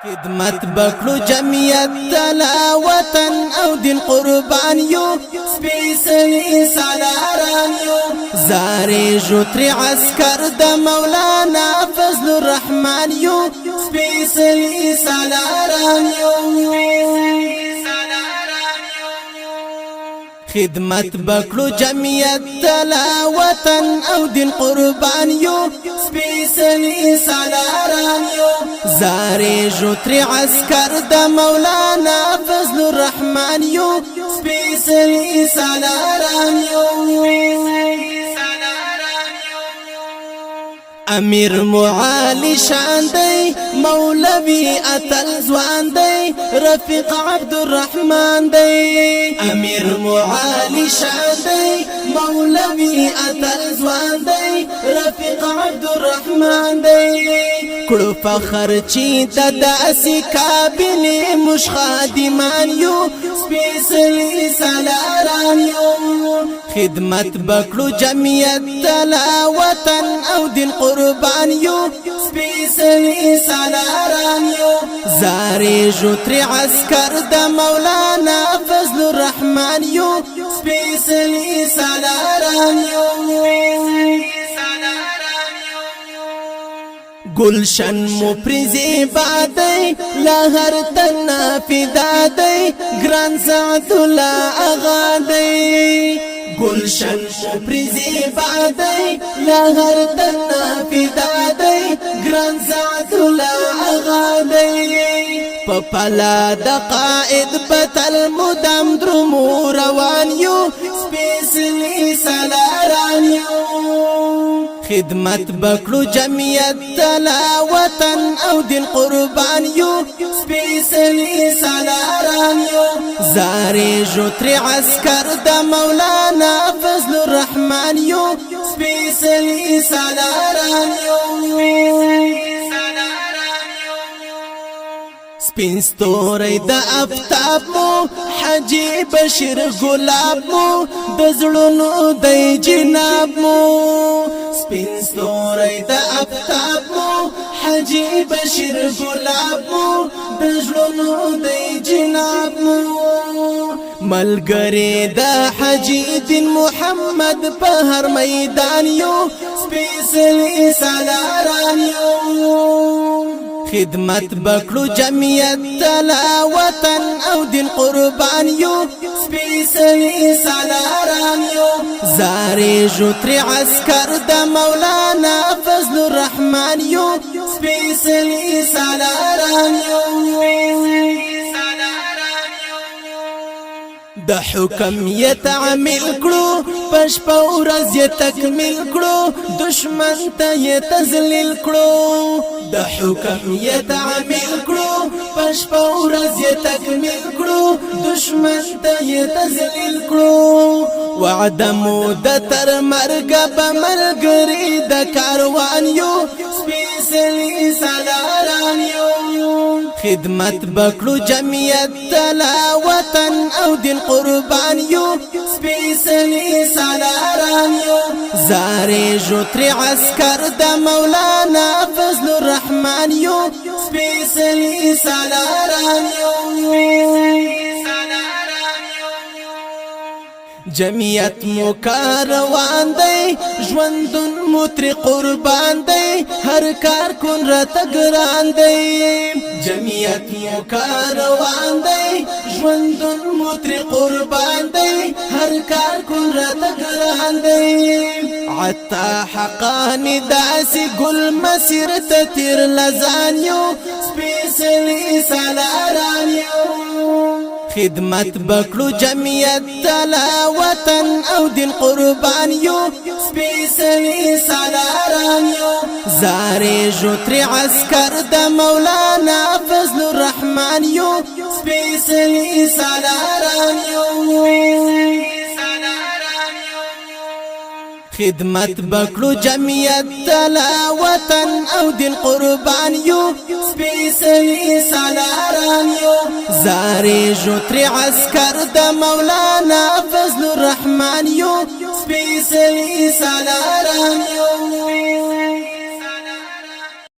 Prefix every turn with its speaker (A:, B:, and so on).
A: خدمت بکړو جمعیت تلا وطن او دین قربان یو سپیڅلی سالاران یو زارې ژوتری عسكر د مولانا فضل الرحمن یو سپیڅلی سالاران یو خدمت بکړو جمعیت تلا وطن او دین قربان یو سپیڅلی سالاران یو زارې ژوتری عسكر د مولانا فضل الرحمن یو سپیڅلی سالاران یو امیر معالی شان دی مولوی اتل زوان دی رفیق عبد الرحمن دی امیر معالی شان دی مولوی اتل زوان دی رفیق عبد الرحمن دی کړو فخر چې د داسې کابینې مش خادمان یو سپیڅلی سالاران یو خدمت بکړو جمعیت تلا وطن او دین قربان یو سپیڅلی سالاران یو زارې ژوتری عسكر د مولانا فضل الرحمن یو سپیڅلی سالاران یو گلشن مو پریزی بادی لہر تنا فدا دی گران سعد اللہ آغا دی گلشن مو پریزی بادی لہر تنا فدا دی گران سعد اللہ آغا دی پپلا د قائد بطل مدام درمو روان یو سپیڅلی سالاران یو خدمت بکړو جمعیت تلا وطن او دین قربان یو سپیڅلی سالاران یو زارې ژوتری عسكر د مولانا فضل الرحمن یو سپیڅلی سالاران یو سپین ستوری د افتاب مو حاجی بشیر گلاب مو د زړونو د جناب مو سپین ستوری د افتاب مو حاجی بشیر گلاب مو د زړونو د جناب مو ملګری د حاجی دین محمد په هر میدان یو سپیڅلی سالاران یو خدمت بکړو جمعیت تلا وطن او دین قربان یو سپیڅلی سالاران یو زارې ژوتری عسكر د مولانا فضل الرحمن یو سپیڅلی سالاران یو د حکمیت عامل کړو پشپ ورځ یې تکمیل کړو دشمن ته یې تذلیل کړو د حکمیت عامل کړو پشپ ورځ یې تکمیل کړو دشمن ته یې تذلیل کړو وعده مو د تر مرګ به ملګری د کاروان یو سپیڅلی سالاران یو خدمت بکړو جمعیت تلا وطن او دین قربان یو سپیڅلی سالاران یو زارې ژوتری عسكر د مولانا فضل الرحمن یو سپیڅلی سالاران یو جمعیت مو کاروان دی ژوندون مو ترې قربان دی هر کار کن راته ګران دی جمعیت مو کاروان دی ژوندون مو ترې قربان دی هر کار کن راته ګران دی عطا حقانی داسې ګل مسیر ته تیر لزان یو سپیڅلی سالاران یو خدمت بکړو جمعیت تلا وطن او دین قربان یو سپیڅلی سالاران یو زارې ژوتری عسكر د مولانا فضل الرحمن یو سپیڅلی سالاران یو خدمت بکړو جمعیت تلا وطن او دین قربان یو سپیڅلی سالاران یو زارې ژوتری عسكر د مولانا فضل الرحمن یو سپیڅلی سالاران یو